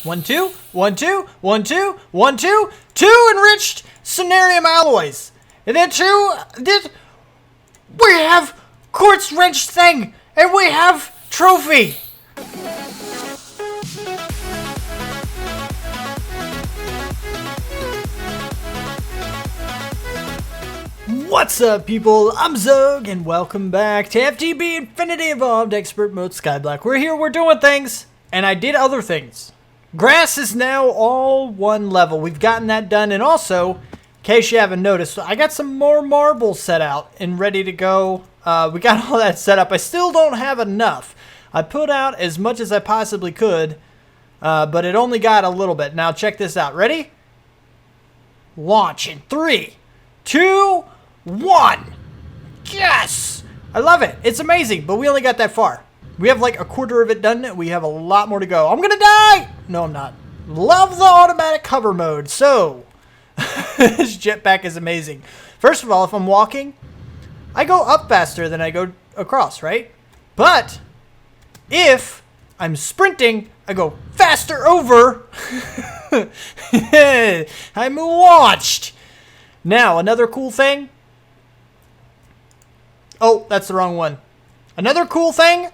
1, 2, 1, 2, 1, 2, 1, 2, 2 enriched Cenarium alloys. And then 2, we have quartz wrench thing, and we have trophy. What's up, people? I'm Xogue, and welcome back to FTB Infinity Evolved Expert Mode Skyblock. We're here, we're doing things, and I did other things. Grass is now all one level. We've gotten that done, and also, in case you haven't noticed, I got some more marble set out and ready to go. We got all that set up. I still don't have enough. I put out as much as I possibly could, but it only got a little bit. Now, check this out. Ready? Launch in 3, 2, 1. Yes! I love it. It's amazing, but we only got that far. We have like a quarter of it done. We have a lot more to go. I'm gonna die! No, I'm not. Love the automatic hover mode. So, this jetpack is amazing. First of all, if I'm walking, I go up faster than I go across, right? But, if I'm sprinting, I go faster over. I'm launched. Now, another cool thing. Oh, that's the wrong one. Another cool thing.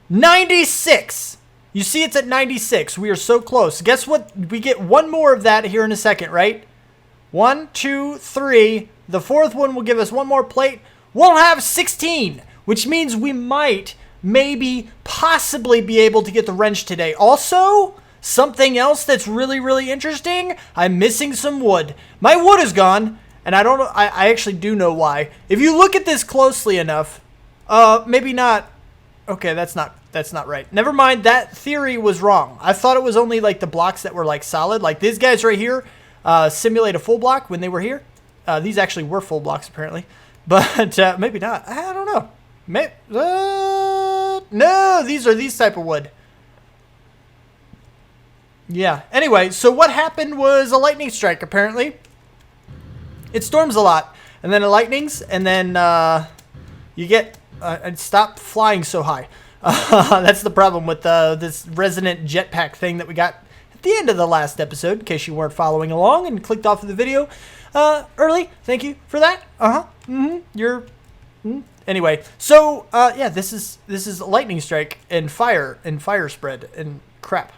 96. You see it's at 96. We are so close. Guess what? We get one more of that here in a second, right? 1, 2, 3. The fourth one will give us one more plate. We'll have 16, which means we might, maybe, possibly be able to get the wrench today. Also, something else that's really, really interesting. I'm missing some wood. My wood is gone, and I don't know. I actually do know why. If you look at this closely enough, maybe not. Okay, that's not right. Never mind. That theory was wrong. I thought it was only like the blocks that were like solid. Like these guys right here simulate a full block when they were here. These actually were full blocks apparently, but maybe not. I don't know. No, these are these type of wood. Yeah. Anyway, so what happened was a lightning strike, apparently. It storms a lot, and then it lightnings, and then you get... stop flying so high. That's the problem with this resonant jetpack thing that we got at the end of the last episode, in case you weren't following along and clicked off of the video early. Thank you for that. Anyway, so yeah, this is a lightning strike and fire spread and crap.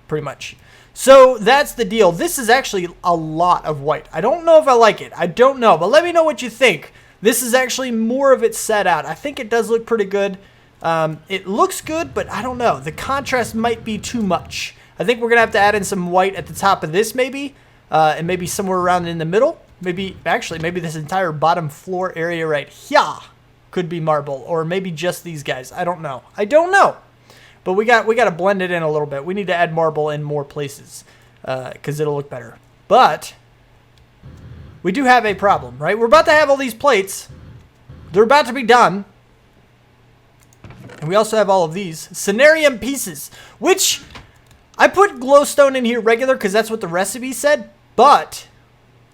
Pretty much. So that's the deal. This is actually a lot of white. I don't know if I like it. I don't know, but let me know what you think. This is actually more of it set out. I think it does look pretty good. It looks good, but I don't know. The contrast might be too much. I think we're going to have to add in some white at the top of this maybe, and maybe somewhere around in the middle. Maybe this entire bottom floor area right here could be marble, or maybe just these guys. I don't know. But we got to blend it in a little bit. We need to add marble in more places because it'll look better. But we do have a problem, right? We're about to have all these plates. They're about to be done. And we also have all of these Cenarium pieces, which I put glowstone in here regular because that's what the recipe said. But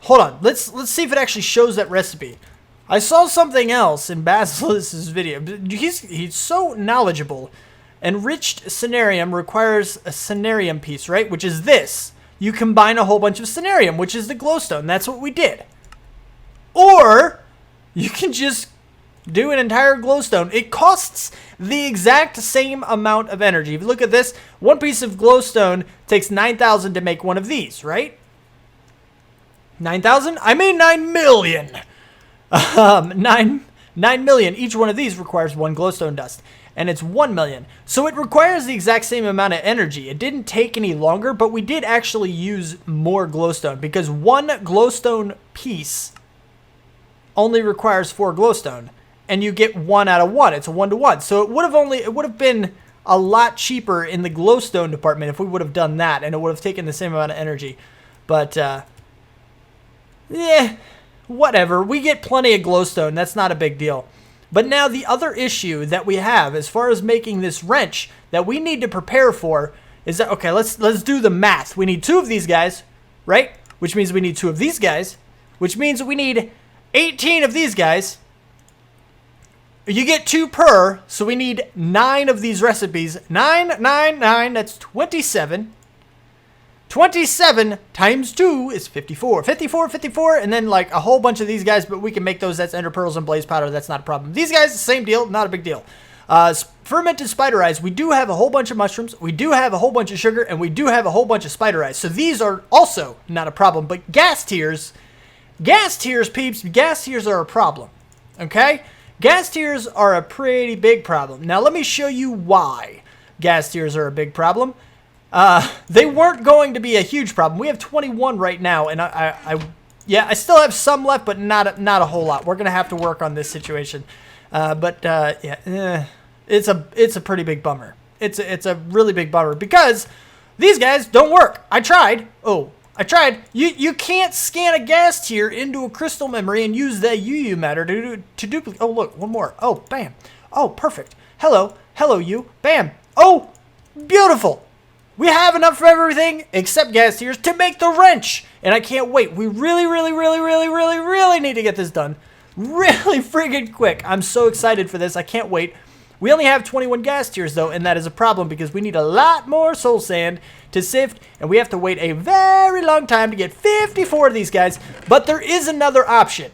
hold on. Let's see if it actually shows that recipe. I saw something else in Basilus's video. He's so knowledgeable. Enriched Cenarium requires a Cenarium piece, right? Which is this. You combine a whole bunch of Cenarium, which is the glowstone. That's what we did. Or you can just do an entire glowstone. It costs the exact same amount of energy. If you look at this, one piece of glowstone takes 9,000 to make one of these, right? 9,000? I mean 9 million. 9 million. Each one of these requires one glowstone dust. And it's 1 million. So it requires the exact same amount of energy. It didn't take any longer, but we did actually use more glowstone because one glowstone piece only requires 4 glowstone, and you get 1 out of 1. It's a 1-to-1. So it would have been a lot cheaper in the glowstone department if we would have done that, and it would have taken the same amount of energy. But yeah, whatever. We get plenty of glowstone. That's not a big deal. But now the other issue that we have as far as making this wrench that we need to prepare for is that, okay, let's do the math. We need 2 of these guys, right? Which means we need 2 of these guys, which means we need 18 of these guys. You get 2 per, so we need 9 of these recipes. 9, 9, 9, that's 27. 27 times 2 is 54. 54, 54, and then like a whole bunch of these guys, but we can make those. That's ender pearls and blaze powder. That's not a problem. These guys, same deal, not a big deal. Fermented spider eyes. We do have a whole bunch of mushrooms. We do have a whole bunch of sugar, and we do have a whole bunch of spider eyes. So these are also not a problem. But gas tears, peeps, gas tears are a problem. Okay? Gas tears are a pretty big problem. Now let me show you why gas tears are a big problem. They weren't going to be a huge problem. We have 21 right now, and I still have some left, but not a whole lot. We're gonna have to work on this situation. It's a pretty big bummer. It's a really big bummer because these guys don't work. I tried. You can't scan a gas tier into a crystal memory and use the UU matter to duplicate. Oh, look, one more. Oh, bam. Oh, perfect. Hello, you. Bam. Oh, beautiful. We have enough for everything except gas tiers to make the wrench. And I can't wait. We really need to get this done. Really friggin' quick. I'm so excited for this. I can't wait. We only have 21 gas tiers though, and that is a problem because we need a lot more soul sand to sift, and we have to wait a very long time to get 54 of these guys. But there is another option.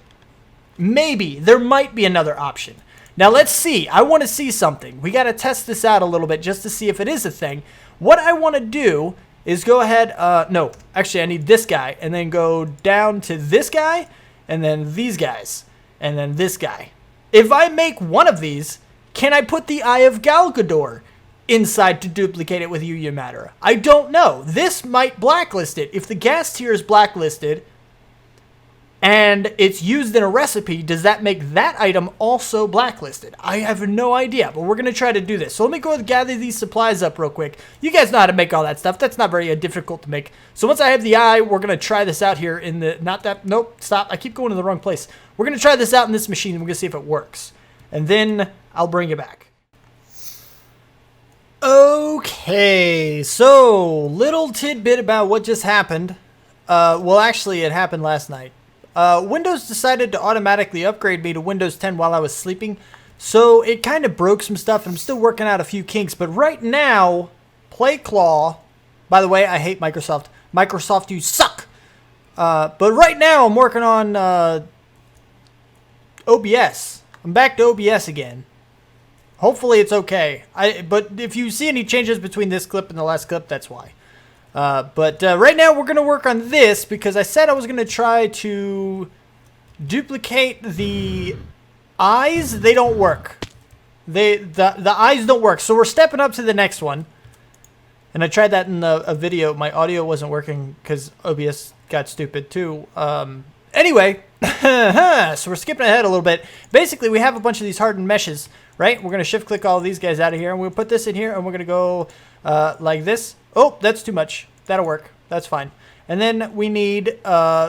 Maybe. There might be another option. Now let's see. I want to see something. We got to test this out a little bit just to see if it is a thing. What I want to do is go ahead. No, actually I need this guy, and then go down to this guy, and then these guys, and then this guy. If I make one of these, can I put the Eye of Galgador inside to duplicate it with UU matter? I don't know. This might blacklist it. If the gas tier is blacklisted and it's used in a recipe, does that make that item also blacklisted? I have no idea, but we're going to try to do this. So let me go and gather these supplies up real quick. You guys know how to make all that stuff. That's not very difficult to make. So once I have the eye, we're going to try this out here in the, nope, stop. I keep going to the wrong place. We're going to try this out in this machine and we're going to see if it works. And then I'll bring it back. Okay, so little tidbit about what just happened. Well, actually, it happened last night. Windows decided to automatically upgrade me to Windows 10 while I was sleeping, so it kind of broke some stuff. I'm still working out a few kinks, but right now, PlayClaw, by the way, I hate Microsoft. Microsoft, you suck! But right now, I'm working on OBS. I'm back to OBS again. Hopefully it's okay. But if you see any changes between this clip and the last clip, that's why. But right now we're going to work on this because I said I was going to try to duplicate the eyes. They don't work. The eyes don't work. So we're stepping up to the next one. And I tried that in a video. My audio wasn't working because OBS got stupid too. Anyway, so we're skipping ahead a little bit. Basically, we have a bunch of these hardened meshes, right? We're going to shift click all of these guys out of here. And we'll put this in here and we're going to go like this. Oh, that's too much. That'll work. That's fine. And then we need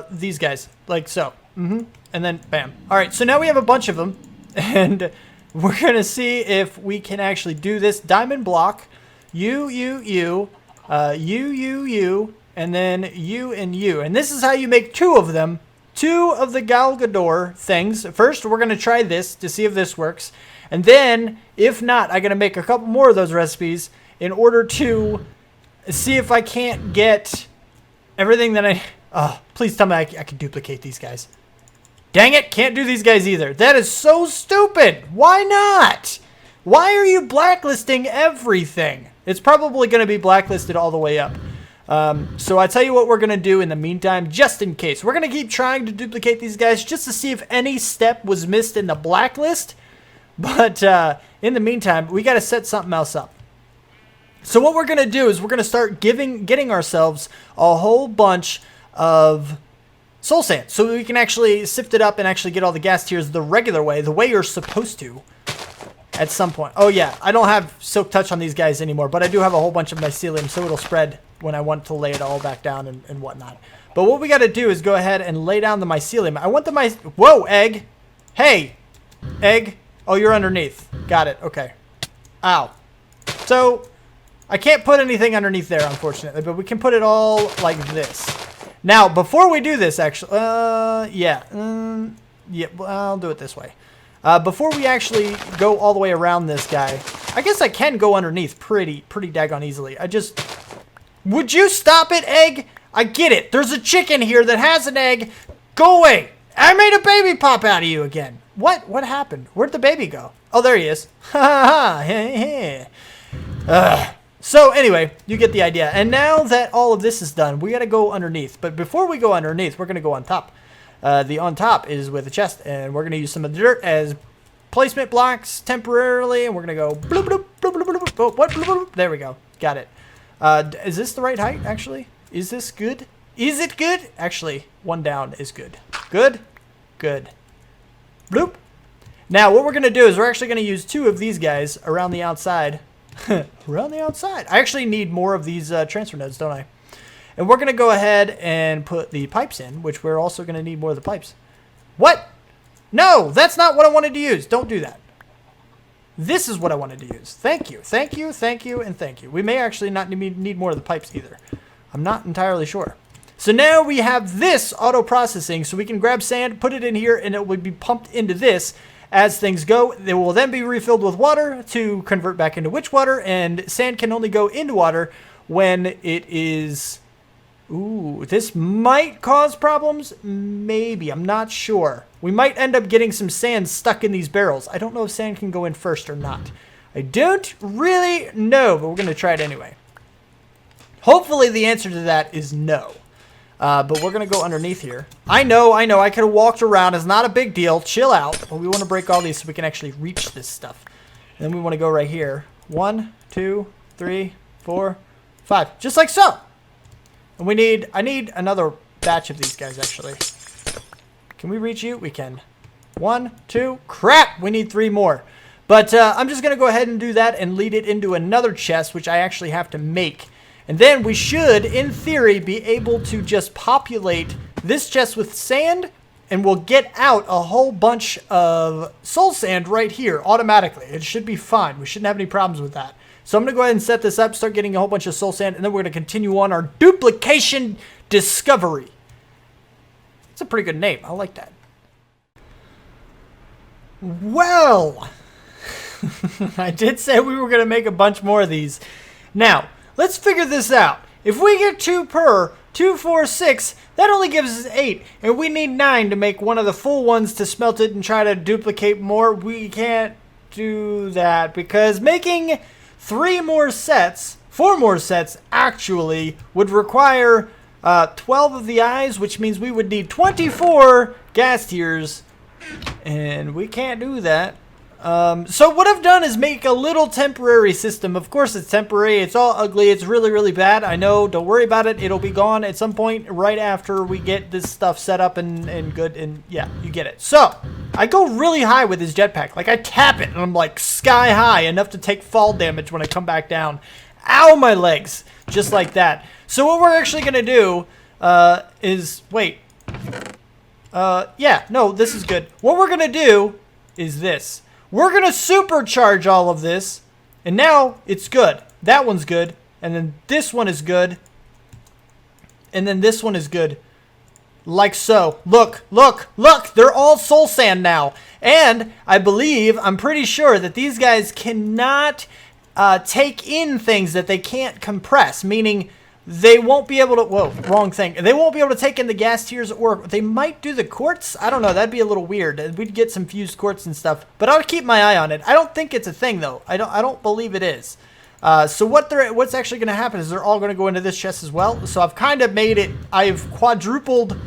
these guys, like so. And then bam. All right, so now we have a bunch of them. And we're going to see if we can actually do this. Diamond block, U, and then U and U. And this is how you make two of them. Two of the Galgador things. First, we're going to try this to see if this works. And then, if not, I'm going to make a couple more of those recipes in order to see if I can't get everything that I... Oh, please tell me I can duplicate these guys. Dang it, can't do these guys either. That is so stupid. Why not? Why are you blacklisting everything? It's probably going to be blacklisted all the way up. So I tell you what we're going to do in the meantime, just in case. We're going to keep trying to duplicate these guys just to see if any step was missed in the blacklist. But in the meantime, we got to set something else up. So what we're going to do is we're going to start getting ourselves a whole bunch of soul sand. So we can actually sift it up and actually get all the gas tiers the regular way, the way you're supposed to at some point. Oh yeah, I don't have silk touch on these guys anymore, but I do have a whole bunch of mycelium, so it'll spread when I want to lay it all back down and whatnot. But what we got to do is go ahead and lay down the mycelium. I want the Whoa, egg. Hey, egg. Oh, you're underneath. Got it. Okay. Ow. So I can't put anything underneath there, unfortunately, but we can put it all like this. Now, before we do this, actually, yeah, well, I'll do it this way. Before we actually go all the way around this guy, I guess I can go underneath pretty daggone easily. I just Would you stop it, egg? I get it. There's a chicken here that has an egg. Go away. I made a baby pop out of you again. What? What happened? Where'd the baby go? Oh, there he is. Ha ha ha. So anyway, you get the idea. And now that all of this is done, we got to go underneath. But before we go underneath, we're going to go on top. The on top is with a chest, and we're going to use some of the dirt as placement blocks temporarily, and we're going to go bloop, bloop, bloop, bloop, bloop, bloop, bloop, bloop, bloop. There we go. Got it. Is this the right height, actually? Is this good? Is it good? Actually, one down is good. Good? Good. Bloop. Now, what we're going to do is we're actually going to use 2 of these guys around the outside. Around the outside. I actually need more of these transfer nodes, don't I? And we're going to go ahead and put the pipes in, which we're also going to need more of the pipes. What? No, that's not what I wanted to use. Don't do that. This is what I wanted to use. Thank you. Thank you, thank you, and thank you. We may actually not need more of the pipes either. I'm not entirely sure. So now we have this auto-processing, so we can grab sand, put it in here, and it will be pumped into this. As things go, they will then be refilled with water to convert back into witch water, and sand can only go into water when it is... Ooh, this might cause problems. Maybe. I'm not sure. We might end up getting some sand stuck in these barrels. I don't know if sand can go in first or not. I don't really know, but we're going to try it anyway. Hopefully the answer to that is no. But we're going to go underneath here. I know. I could have walked around. It's not a big deal. Chill out. But we want to break all these so we can actually reach this stuff. And then we want to go right here. 1, 2, 3, 4, 5. Just like so. And I need another batch of these guys, actually. Can we reach you? We can. 1, 2. Crap! We need 3 more. But I'm just going to go ahead and do that and lead it into another chest, which I actually have to make. And then we should, in theory, be able to just populate this chest with sand, and we'll get out a whole bunch of soul sand right here automatically. It should be fine. We shouldn't have any problems with that. So I'm going to go ahead and set this up, start getting a whole bunch of soul sand, and then we're going to continue on our duplication discovery. It's a pretty good name. I like that. Well, I did say we were going to make a bunch more of these. Now, let's figure this out. If we get 2 per, 2, 4, 6, that only gives us 8. And we need 9 to make one of the full ones to smelt it and try to duplicate more. We can't do that because making 4 more sets actually would require 12 of the eyes, which means we would need 24 gas tiers, and we can't do that. So what I've done is make a little temporary system. Of course it's temporary, it's all ugly, it's really, really bad. I know, don't worry about it, it'll be gone at some point right after we get this stuff set up and good, and yeah, you get it. So, I go really high with this jetpack. Like, I tap it and I'm like sky high, enough to take fall damage when I come back down. Ow, my legs! Just like that. So what we're actually gonna do, is, wait. Yeah, no, this is good. What we're gonna do is this. We're going to supercharge all of this, and now it's good. That one's good, and then this one is good, and then this one is good. Like so. Look, look, look! They're all soul sand now. And I believe, I'm pretty sure that these guys cannot take in things that they can't compress, meaning they won't be able to, whoa, wrong thing. They won't be able to take in the gas tiers, or they might do the quartz. I don't know, that'd be a little weird. We'd get some fused quartz and stuff, but I'll keep my eye on it. I don't think it's a thing though. I don't believe it is. So what's actually going to happen is they're all going to go into this chest as well. So I've kind of made it, I've quadrupled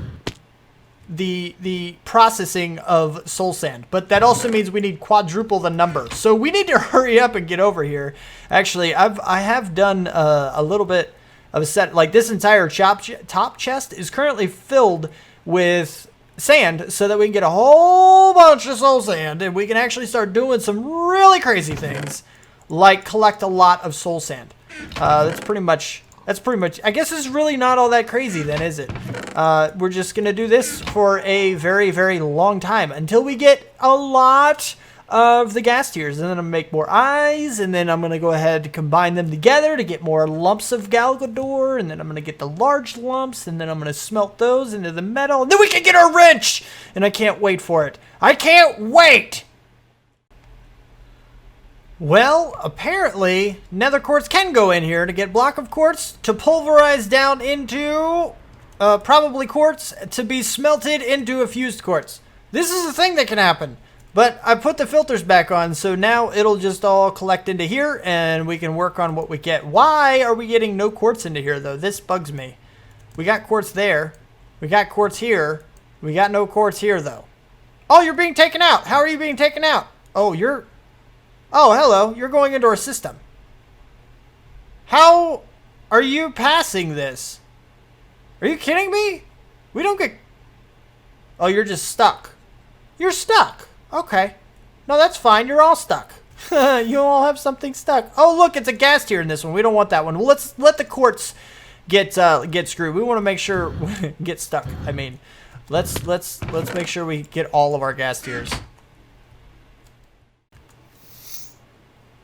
the processing of soul sand, but that also means we need quadruple the number. So we need to hurry up and get over here. Actually, I have done a little bit of a set, like this entire top chest is currently filled with sand so that we can get a whole bunch of soul sand and we can actually start doing some really crazy things like collect a lot of soul sand. That's pretty much, I guess it's really not all that crazy then, is it? We're just gonna do this for a very, very long time until we get a lot of the gas tiers, and then I'm gonna make more eyes, and then I'm gonna go ahead and combine them together to get more lumps of Galgador, and then I'm gonna get the large lumps, and then I'm gonna smelt those into the metal, and then we can get our wrench! And I can't wait for it. I can't wait! Well, apparently, nether quartz can go in here to get block of quartz to pulverize down into probably quartz to be smelted into a fused quartz. This is a thing that can happen. But I put the filters back on, so now it'll just all collect into here and we can work on what we get. Why are we getting no quartz into here, though? This bugs me. We got quartz there. We got quartz here. We got no quartz here, though. Oh, you're being taken out. How are you being taken out? Oh, you're... Oh, hello. You're going into our system. How are you passing this? Are you kidding me? We don't get... Oh, you're just stuck. You're stuck. Okay. No, that's fine. You're all stuck. You all have something stuck. Oh, look, it's a gas tier in this one. We don't want that one. Well, let's let the quartz get screwed. We want to make sure... get stuck, I mean. Let's make sure we get all of our gas tiers.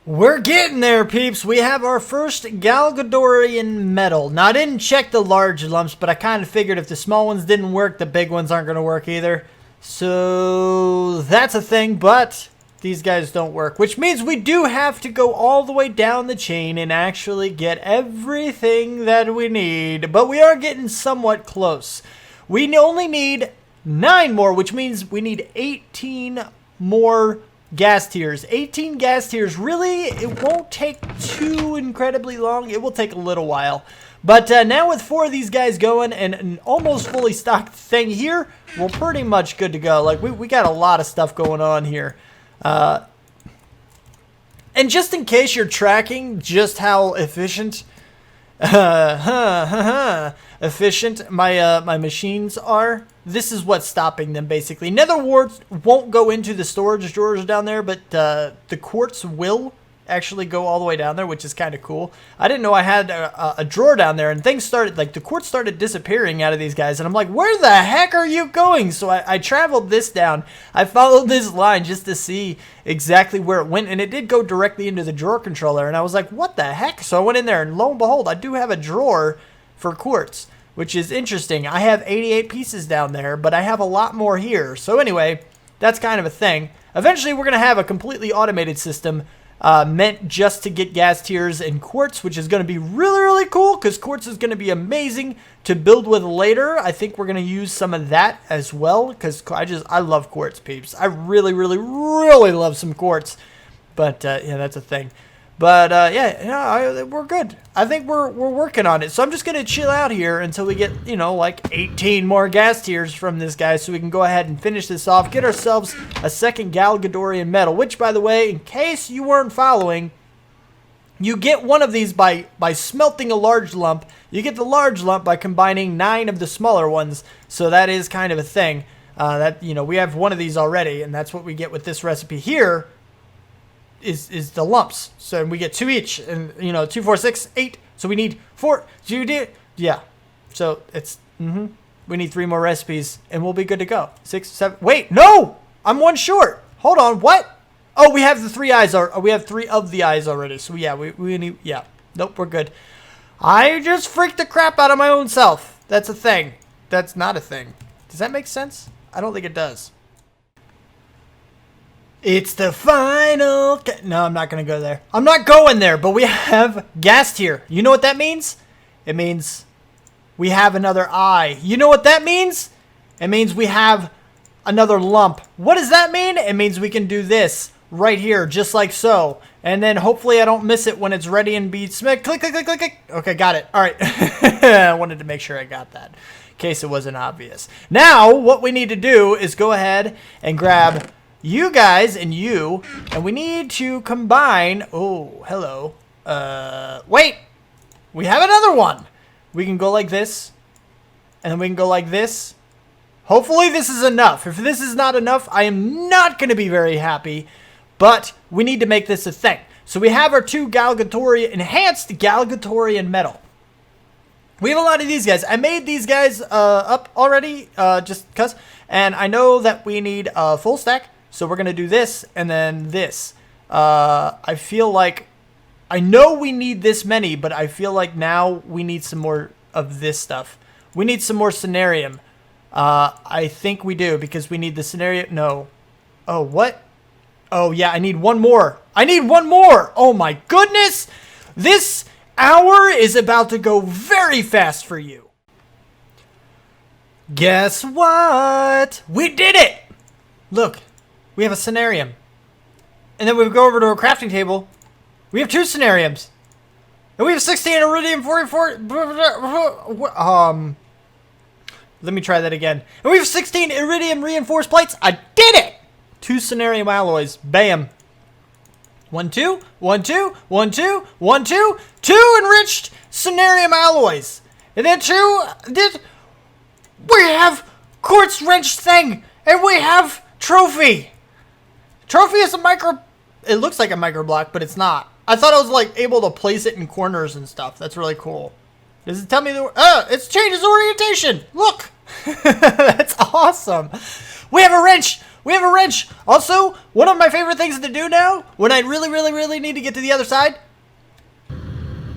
We're getting there, peeps. We have our first Galgadorian metal. Now, I didn't check the large lumps, but I kind of figured if the small ones didn't work, the big ones aren't going to work either. So, that's a thing, but these guys don't work. Which means we do have to go all the way down the chain and actually get everything that we need. But we are getting somewhat close. We only need 9 more, which means we need 18 more gas tiers. 18 gas tiers. Really, it won't take too incredibly long. It will take a little while. But now with 4 of these guys going and an almost fully stocked thing here, we're pretty much good to go. Like, we got a lot of stuff going on here. And just in case you're tracking just how efficient... efficient my machines are, this is what's stopping them, basically. Nether warts won't go into the storage drawers down there, but the quartz will actually go all the way down there, which is kind of cool. I didn't know I had a drawer down there, and things started, like, the quartz started disappearing out of these guys, and I'm like, where the heck are you going? So I traveled this down. I followed this line just to see exactly where it went, and it did go directly into the drawer controller, and I was like, what the heck? So I went in there, and lo and behold, I do have a drawer for quartz, which is interesting. I have 88 pieces down there, but I have a lot more here. So anyway, that's kind of a thing. Eventually, we're going to have a completely automated system meant just to get gas tiers and quartz, which is going to be really, really cool because quartz is going to be amazing to build with later. I think we're going to use some of that as well because I love quartz, peeps. I really, really, really love some quartz. But yeah, that's a thing. But yeah, we're good. I think we're working on it. So I'm just going to chill out here until we get, you know, like 18 more gas tiers from this guy so we can go ahead and finish this off. Get ourselves a second Galgadorian metal, which, by the way, in case you weren't following, you get one of these by smelting a large lump. You get the large lump by combining 9 of the smaller ones. So that is kind of a thing. That, you know, we have one of these already, and that's what we get with this recipe here. Is the lumps. So we get 2 each, and you know, 2, 4, 6, 8. So we need 4. Yeah. So it's we need 3 more recipes, and we'll be good to go. 6, 7. Wait, no, I'm 1 short. Hold on, what? Oh, we have the 3 eyes. We have 3 of the eyes already. So yeah, we need. Yeah, nope, we're good. I just freaked the crap out of my own self. That's a thing. That's not a thing. Does that make sense? I don't think it does. It's the final... No, I'm not going to go there. I'm not going there, but we have gas tier. You know what that means? It means we have another eye. You know what that means? It means we have another lump. What does that mean? It means we can do this right here, just like so. And then hopefully I don't miss it when it's ready and be smith. Click, click, click, click, click. Okay, got it. All right. I wanted to make sure I got that in case it wasn't obvious. Now, what we need to do is go ahead and grab... you guys and you, and we need to combine. Oh, hello. Wait, we have another one. We can go like this, and then we can go like this. Hopefully this is enough. If this is not enough, I am not going to be very happy, but we need to make this a thing. So we have our 2 enhanced Galgadorian metal. We have a lot of these guys. I made these guys up already, just because, and I know that we need a full stack. So we're going to do this and then this. I feel like... I know we need this many, but I feel like now we need some more of this stuff. We need some more scenarium. I think we do because we need the scenario... No. Oh, what? Oh, yeah, I need 1 more. I need one more. Oh my goodness. This hour is about to go very fast for you. Guess what? We did it. Look, we have a scenarium. And then we go over to a crafting table. We have 2 scenariums. And we have 16 iridium 44. Let me try that again. And we have 16 iridium reinforced plates. I did it. 2 scenarium alloys. Bam. 1, 2, 1, 2, 1, 2, 1, 2. 2 enriched scenarium alloys. And then 2. We have quartz wrench thing. And we have trophy. Trophy is a micro. It looks like a micro block, but it's not. I thought I was like able to place it in corners and stuff. That's really cool. Does it tell me it changes orientation? Look. That's awesome. We have a wrench. We have a wrench. Also, one of my favorite things to do now when I really need to get to the other side.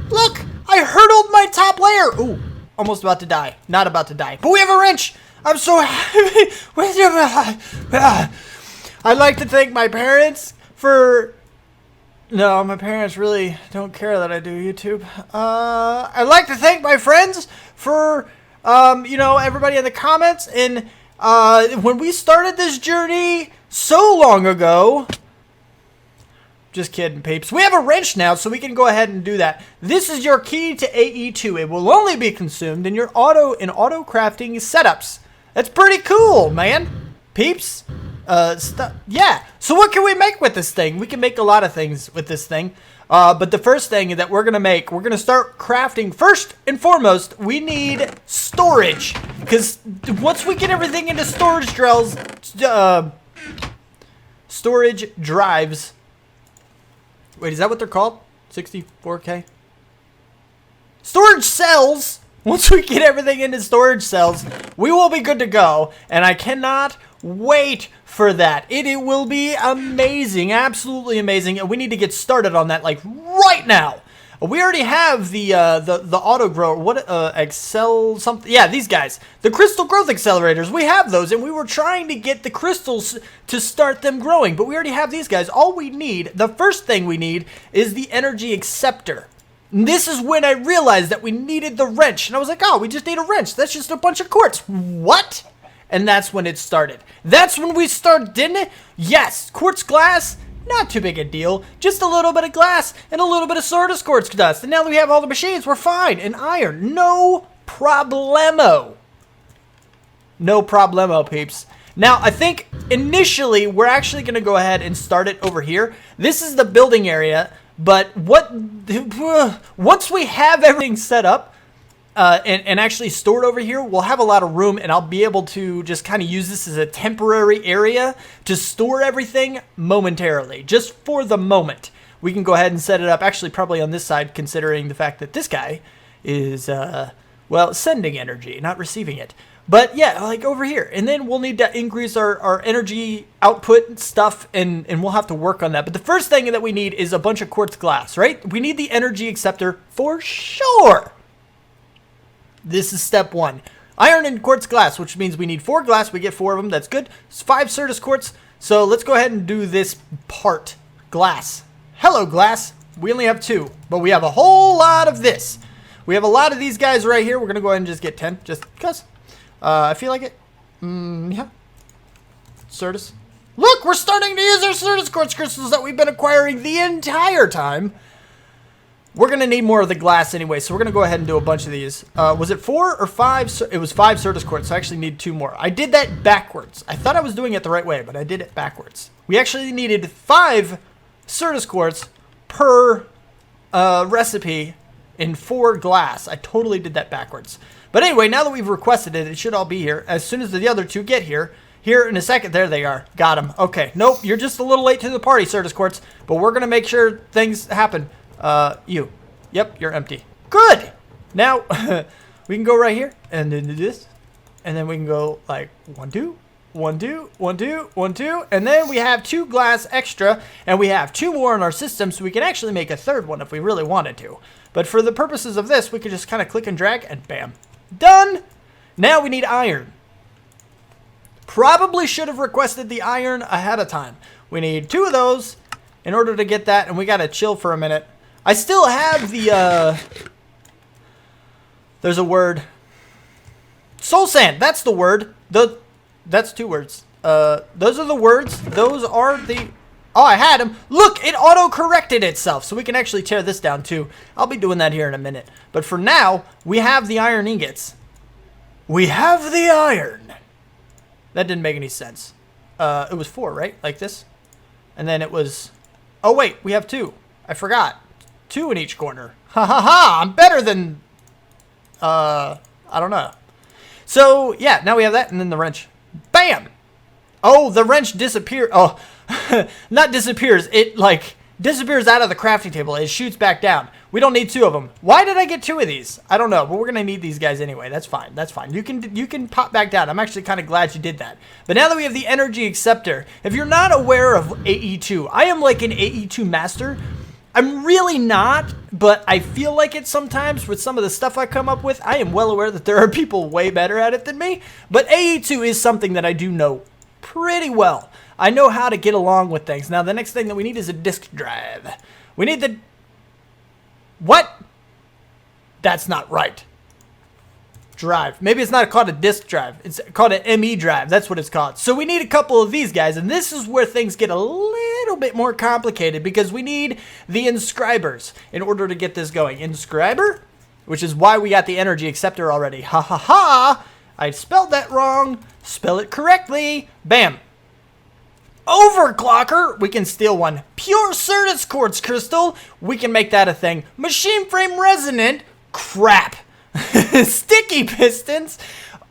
Look, I hurdled my top layer. Ooh, almost about to die. Not about to die. But we have a wrench. I'm so happy. I'd like to thank my parents for... No, my parents really don't care that I do YouTube. I'd like to thank my friends for, you know, everybody in the comments. And when we started this journey so long ago... Just kidding, peeps. We have a wrench now, so we can go ahead and do that. This is your key to AE2. It will only be consumed in your auto crafting setups. That's pretty cool, man. Peeps. Yeah. So what can we make with this thing? We can make a lot of things with this thing. But the first thing that we're going to start crafting. First and foremost, we need storage. Because once we get everything into storage drives. Wait, is that what they're called? 64K? Storage cells. Once we get everything into storage cells, we will be good to go. And I cannot wait for that. It will be amazing. Absolutely amazing. And we need to get started on that like right now. We already have the auto grower. What Excel something? Yeah, these guys. The crystal growth accelerators. We have those, and we were trying to get the crystals to start them growing, but we already have these guys. All we need, the first thing we need, is the energy acceptor. And this is when I realized that we needed the wrench, and I was like, oh, we just need a wrench. That's just a bunch of quartz. What? And that's when it started. That's when we started, didn't it? Yes, quartz glass. Not too big a deal. Just a little bit of glass and a little bit of Sardis quartz dust. And now that we have all the machines, we're fine. And iron. No problemo. No problemo, peeps. Now, I think initially we're actually going to go ahead and start it over here. This is the building area. But once we have everything set up, and actually stored over here, we'll have a lot of room, and I'll be able to just kind of use this as a temporary area to store everything momentarily, just for the moment. We can go ahead and set it up, actually probably on this side, considering the fact that this guy is, well, sending energy, not receiving it. But yeah, like over here. And then we'll need to increase our energy output stuff, and we'll have to work on that. But the first thing that we need is a bunch of quartz glass, right? We need the energy acceptor for sure. This is step 1. Iron and quartz glass, which means we need 4 glass. We get 4 of them. That's good. It's 5 Sardis quartz. So let's go ahead and do this part. Glass. Hello, glass. We only have 2, but we have a whole lot of this. We have a lot of these guys right here. We're going to go ahead and just get 10, just because. I feel like it. Yeah. Sardis. Look, we're starting to use our Sardis quartz crystals that we've been acquiring the entire time. We're going to need more of the glass anyway, so we're going to go ahead and do a bunch of these. Was it 4 or 5? It was 5 Sardis quartz, so I actually need 2 more. I did that backwards. I thought I was doing it the right way, but I did it backwards. We actually needed 5 Sardis quartz per recipe in 4 glass. I totally did that backwards. But anyway, now that we've requested it, it should all be here. As soon as the other 2 get here in a second, there they are. Got them. Okay, nope, you're just a little late to the party, Sardis quartz, but we're going to make sure things happen. You. Yep, you're empty. Good! Now, we can go right here, and then do this, and then we can go like 1, 2, 1, 2, 1, 2, 1, 2, and then we have 2 glass extra, and we have 2 more in our system, so we can actually make a 3rd one if we really wanted to. But for the purposes of this, we could just kind of click and drag, and bam. Done! Now we need iron. Probably should have requested the iron ahead of time. We need 2 of those, in order to get that, and we gotta chill for a minute. I still have the, there's a word. Soul sand, that's the word. That's 2 words. Those are the words. Those are the... Oh, I had them. Look, it auto-corrected itself, so we can actually tear this down too. I'll be doing that here in a minute. But for now, we have the iron ingots. We have the iron. That didn't make any sense. It was 4, right? Like this. And then it was... Oh, wait, we have 2. I forgot. 2 in each corner. Ha ha ha! I'm better than... I don't know. So, yeah, now we have that, and then the wrench. Bam! Oh, the wrench disappeared. Oh, not disappears. It, like, disappears out of the crafting table. It shoots back down. We don't need 2 of them. Why did I get 2 of these? I don't know, but we're going to need these guys anyway. That's fine. That's fine. You can pop back down. I'm actually kind of glad you did that. But now that we have the energy acceptor, if you're not aware of AE2, I am like an AE2 master. I'm really not, but I feel like it sometimes with some of the stuff I come up with. I am well aware that there are people way better at it than me, but AE2 is something that I do know pretty well. I know how to get along with things. Now, the next thing that we need is a disk drive. We need the... What? That's not right. Drive. Maybe it's not called a disk drive. It's called an ME drive. That's what it's called. So we need a couple of these guys, and this is where things get a little bit more complicated because we need the inscribers in order to get this going. Inscriber, which is why we got the energy acceptor already. Ha ha ha! I spelled that wrong. Spell it correctly. Bam. Overclocker, we can steal one. Pure Certus quartz crystal, we can make that a thing. Machine frame resonant, crap. Sticky pistons,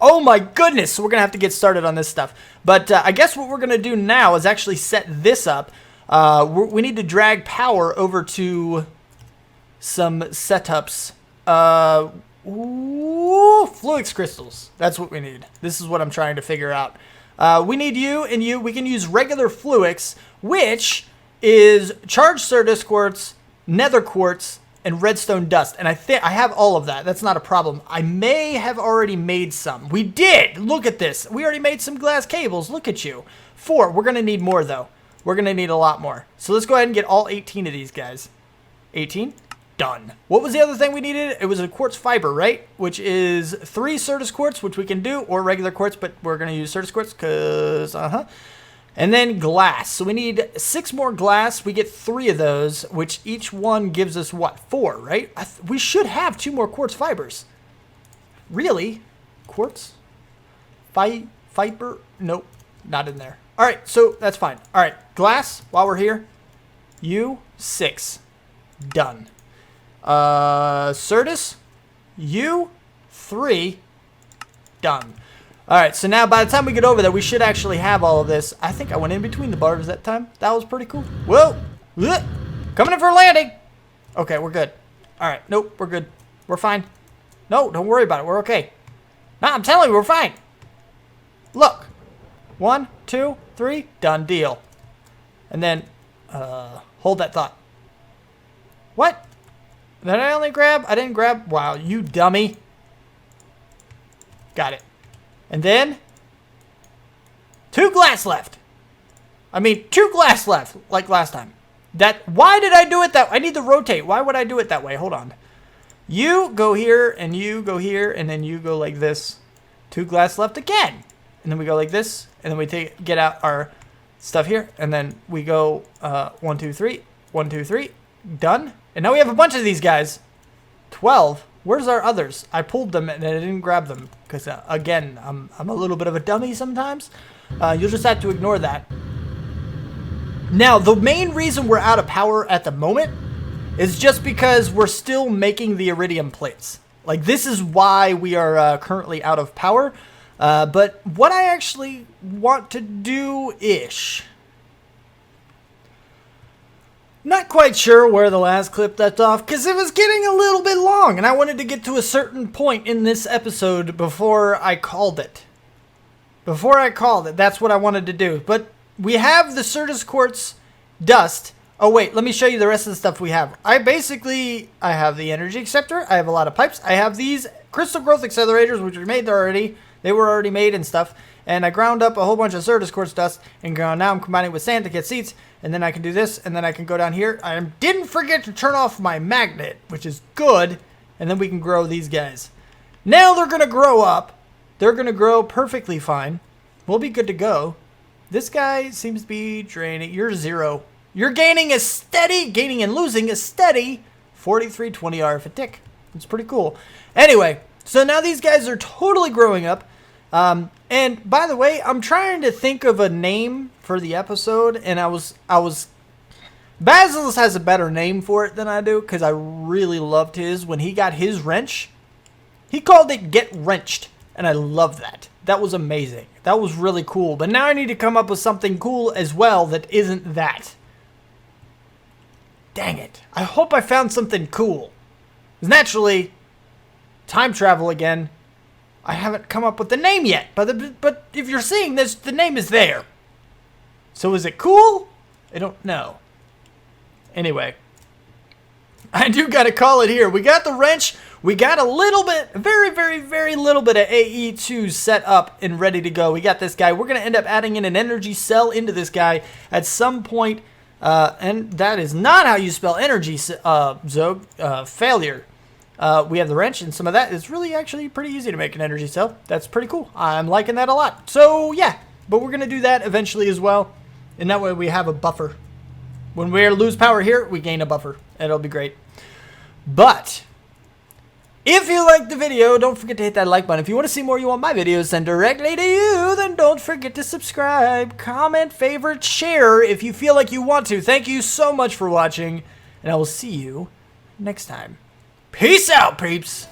oh my goodness. So we're gonna have to get started on this stuff. But I guess what we're gonna do now is actually set this up. We need to drag power over to some setups. Fluix crystals, that's what we need. This is what I'm trying to figure out. We need you and you. We can use regular Fluix, which is charged Certus quartz, nether quartz, and redstone dust. And I think I have all of that. That's not a problem. I may have already made some. We did! Look at this. We already made some glass cables. Look at you. 4. We're going to need more, though. We're going to need a lot more. So let's go ahead and get all 18 of these guys. 18. Done. What was the other thing we needed? It was a quartz fiber, right? Which is 3 Certus quartz, which we can do, or regular quartz, but we're going to use Certus quartz because, And then glass. So we need 6 more glass. We get 3 of those, which each one gives us, what, 4, right? We should have 2 more quartz fibers. Really? Quartz? Fiber? Nope, not in there. All right, so that's fine. All right, glass, while we're here. You, 6. Done. Certus, you, 3, done. Alright, so now by the time we get over there, we should actually have all of this. I think I went in between the bars that time. That was pretty cool. Whoa! Coming in for a landing! Okay, we're good. Alright, nope, we're good. We're fine. No, don't worry about it. We're okay. No, I'm telling you, we're fine. Look. 1, 2, 3, done deal. And then, hold that thought. What? Did I only grab? I didn't grab. Wow, you dummy. Got it. And then 2 glass left. I mean, 2 glass left, like last time. Why did I do it that? I need to rotate. Why would I do it that way? Hold on. You go here, and you go here, and then you go like this. 2 glass left again. And then we go like this, and then we get out our stuff here, and then we go 1, 2, 3, 1, 2, 3. Done. And now we have a bunch of these guys. 12. Where's our others? I pulled them and I didn't grab them because, again, I'm a little bit of a dummy sometimes. You'll just have to ignore that. Now, the main reason we're out of power at the moment is just because we're still making the iridium plates. Like, this is why we are currently out of power. But what I actually want to do-ish... Not quite sure where the last clip left off because it was getting a little bit long and I wanted to get to a certain point in this episode before I called it. That's what I wanted to do. But we have the Certus quartz dust. Oh wait, let me show you the rest of the stuff we have. I have the energy acceptor. I have a lot of pipes. I have these crystal growth accelerators, which we made already. They were already made and stuff. And I ground up a whole bunch of Certus Quartz dust, and now I'm combining with sand to get seeds. And then I can do this, and then I can go down here. I didn't forget to turn off my magnet, which is good. And then we can grow these guys. Now they're going to grow up. They're going to grow perfectly fine. We'll be good to go. This guy seems to be draining. You're 0. You're gaining and losing a steady 4320 RF a tick. It's pretty cool. Anyway, so now these guys are totally growing up. And by the way, I'm trying to think of a name for the episode, and I was Basil's has a better name for it than I do, because I really loved his. When he got his wrench, he called it Get Wrenched, and I love that. That was amazing. That was really cool. But now I need to come up with something cool as well that isn't that. Dang it. I hope I found something cool. Because naturally, time travel again. I haven't come up with the name yet. But if you're seeing this, the name is there. So is it cool? I don't know. Anyway, I do got to call it here. We got the wrench. We got a little bit, very, very, very little bit of AE2 set up and ready to go. We got this guy. We're going to end up adding in an energy cell into this guy at some point. And that is not how you spell energy, Xogue. Failure. We have the wrench, and some of that is really actually pretty easy to make an energy cell. That's pretty cool. I'm liking that a lot. So, yeah. But we're going to do that eventually as well. And that way we have a buffer. When we lose power here, we gain a buffer. It'll be great. But if you liked the video, don't forget to hit that like button. If you want to see more, you want my videos sent directly to you, then don't forget to subscribe, comment, favorite, share if you feel like you want to. Thank you so much for watching, and I will see you next time. Peace out, peeps!